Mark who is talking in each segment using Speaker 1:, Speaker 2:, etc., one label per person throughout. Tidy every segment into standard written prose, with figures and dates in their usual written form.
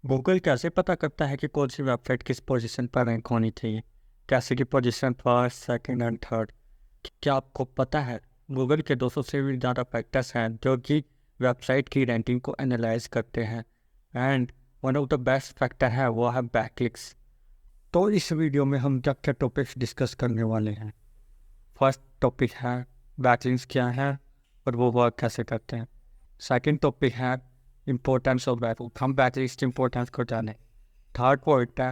Speaker 1: Google कैसे पता करता है कि कौन सी वेबसाइट किस पोजीशन पर रैंक होनी चाहिए? कैसे कि position first, second and third? क्या आपको पता है गूगल के 200 से भी ज़्यादा फैक्टर्स हैं जो कि वेबसाइट की रैंकिंग को एनालाइज करते हैं। And one of the best factor है वो है बैकलिंक्स। तो इस वीडियो में हम क्या क्या टॉपिक्स डिस्कस करने वाले हैं। फर्स्ट टॉपिक है बैकलिंक्स क्या है और वो वर्क कैसे करते हैं। सेकंड टॉपिक है इम्पोर्टेंस ऑफ बैकलिंक, हम बैकलिंक्स की इम्पोर्टेंस को जानें। थर्ड पॉइंट है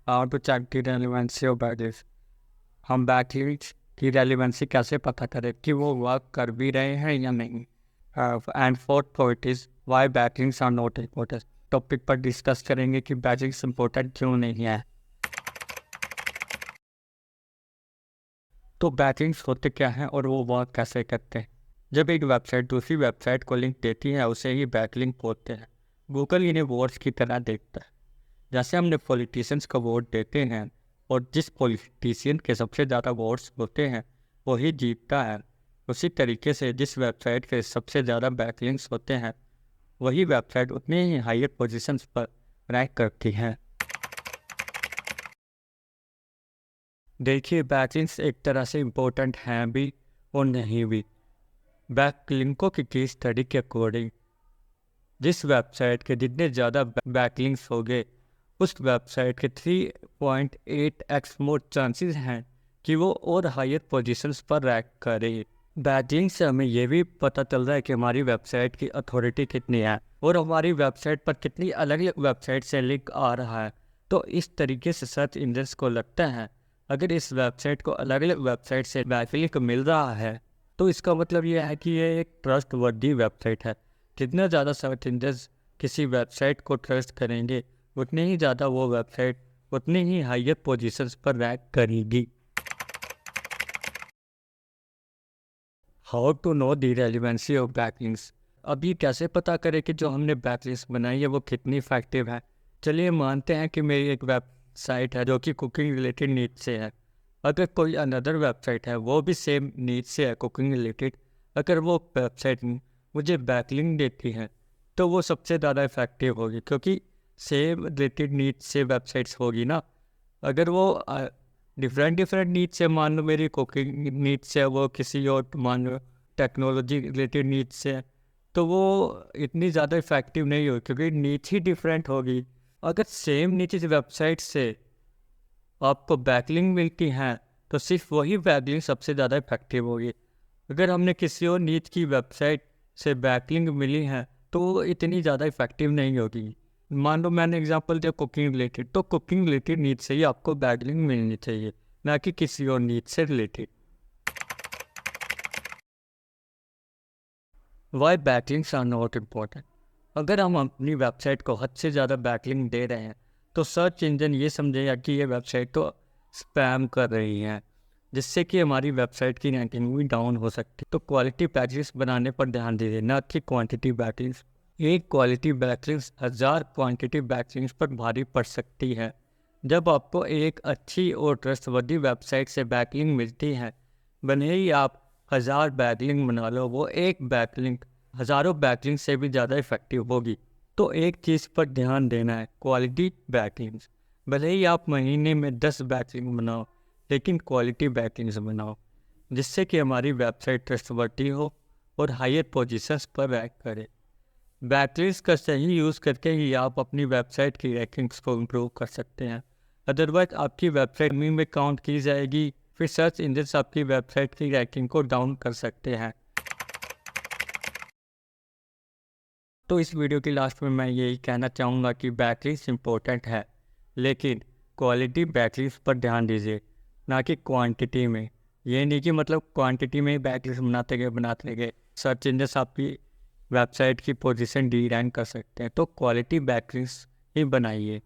Speaker 1: how to check the relevancy of backlinks, हम बैकलिंक्स की रेलेवेंसी कैसे पता करें कि वो वर्क कर भी रहे हैं या नहीं। And fourth point is why backlinks are not important, topic पर डिस्कस करेंगे कि बैकलिंक्स इम्पोर्टेंट क्यों नहीं है। तो बैकलिंक्स होते क्या हैं और वो वर्क कैसे करते हैं। जब एक वेबसाइट दूसरी वेबसाइट को लिंक देती है उसे ही बैकलिंक बोलते हैं। गूगल इन्हें वोट्स की तरह देखता है। जैसे हमने पॉलिटिशियंस को वोट देते हैं और जिस पॉलिटिशियन के सबसे ज़्यादा वोट्स होते हैं वही जीतता है, उसी तरीके से जिस वेबसाइट के सबसे ज़्यादा बैकलिंक्स होते हैं वही वेबसाइट उतनी ही हायर पोजीशंस पर रैंक करती है। देखिए, बैकलिंक्स एक तरह से इम्पोर्टेंट हैं भी और नहीं भी। बैकलिंकों की केस स्टडी के अकॉर्डिंग जिस वेबसाइट के जितने ज़्यादा बैकलिंक्स होंगे उस वेबसाइट के 3.8x मोर चांसेस हैं कि वो और हायर पोजीशंस पर रैंक करे। बैकलिंक से हमें ये भी पता चल रहा है कि हमारी वेबसाइट की अथॉरिटी कितनी है और हमारी वेबसाइट पर कितनी अलग अलग वेबसाइट से लिंक आ रहा है। तो इस तरीके से सर्च इंजन्स को लगता है अगर इस वेबसाइट को अलग अलग वेबसाइट से बैकलिंक मिल रहा है तो इसका मतलब ये है कि ये एक ट्रस्टवर्दी वेबसाइट है। जितना ज़्यादा सर्च इंजन्स किसी वेबसाइट को ट्रस्ट करेंगे उतनी ही ज़्यादा वो वेबसाइट उतनी ही हायर पोजीशंस पर रैंक करेगी। How to know the relevancy of backlinks, अब ये कैसे पता करें कि जो हमने बैकलिंक्स बनाई है वो कितनी इफेक्टिव है। चलिए मानते हैं कि मेरी एक वेबसाइट है जो कि कुकिंग रिलेटेड नीड से है। अगर कोई अनदर वेबसाइट है वो भी सेम नीड से है कुकिंग रिलेटेड, अगर वो वेबसाइट मुझे बैकलिंक देती है तो वो सबसे ज़्यादा इफेक्टिव होगी क्योंकि सेम रिलेटेड नीड से वेबसाइट्स होगी ना। अगर वो डिफरेंट डिफरेंट नीड्स से, मान लो मेरी कुकिंग नीड्स से वो किसी और मान लो टेक्नोलॉजी रिलेटेड नीड्स से, तो वो इतनी ज़्यादा इफेक्टिव नहीं होगी क्योंकि नीड्स ही डिफरेंट होगी। अगर सेम नीड्स वेबसाइट से आपको बैकलिंक मिलती हैं तो सिर्फ वही बैकलिंक सबसे ज़्यादा इफेक्टिव होगी। अगर हमने किसी और नीच की वेबसाइट से बैकलिंक मिली है तो वो इतनी ज़्यादा इफेक्टिव नहीं होगी। मान लो मैंने एग्जांपल दिया कुकिंग रिलेटेड, तो कुकिंग रिलेटेड नीच से ही आपको बैकलिंक मिलनी चाहिए, ना कि किसी और नीच से related. Why backlinks are not important, अगर हम अपनी वेबसाइट को हद से ज़्यादा बैकलिंक दे रहे हैं तो सर्च इंजन ये समझेगा कि ये वेबसाइट तो स्पैम कर रही है, जिससे कि हमारी वेबसाइट की रैंकिंग भी डाउन हो सकती है। तो क्वालिटी बैकलिंक्स बनाने पर ध्यान दीजिए, ना कि क्वांटिटी बैकलिंक्स। एक क्वालिटी बैकलिंक्स 1000 क्वांटिटी बैकलिंक्स पर भारी पड़ सकती है। जब आपको एक अच्छी और ट्रस्टवर्दी वेबसाइट से बैकलिंक मिलती है, भले ही आप 1000 बैकलिंक बना लो, वो एक बैकलिंक हज़ारों बैकलिंक से भी ज़्यादा इफेक्टिव होगी। तो एक चीज़ पर ध्यान देना है, क्वालिटी बैकलिंक्स। भले ही आप महीने में 10 बैकलिंक बनाओ लेकिन क्वालिटी बैकलिंक्स बनाओ, जिससे कि हमारी वेबसाइट ट्रस्टवर्दी हो और हायर पोजीशंस पर रैंक करे। बैकलिंक्स का सही यूज़ करके ही आप अपनी वेबसाइट की रैंकिंग्स को इम्प्रूव कर सकते हैं। अदरवाइज आपकी वेबसाइट में काउंट की जाएगी, फिर सर्च इंजन्स आपकी वेबसाइट की रैंकिंग को डाउन कर सकते हैं। तो इस वीडियो की लास्ट में मैं यही कहना चाहूँगा कि बैकलिंक्स इंपॉर्टेंट है लेकिन क्वालिटी बैकलिंक्स पर ध्यान दीजिए, ना कि क्वांटिटी में। ये नहीं कि मतलब क्वांटिटी में ही बैकलिंक्स बनाते गए सर्च इंजन्स आपकी वेबसाइट की पोजीशन डी रैंक कर सकते हैं। तो क्वालिटी बैकलिंक्स ही बनाइए।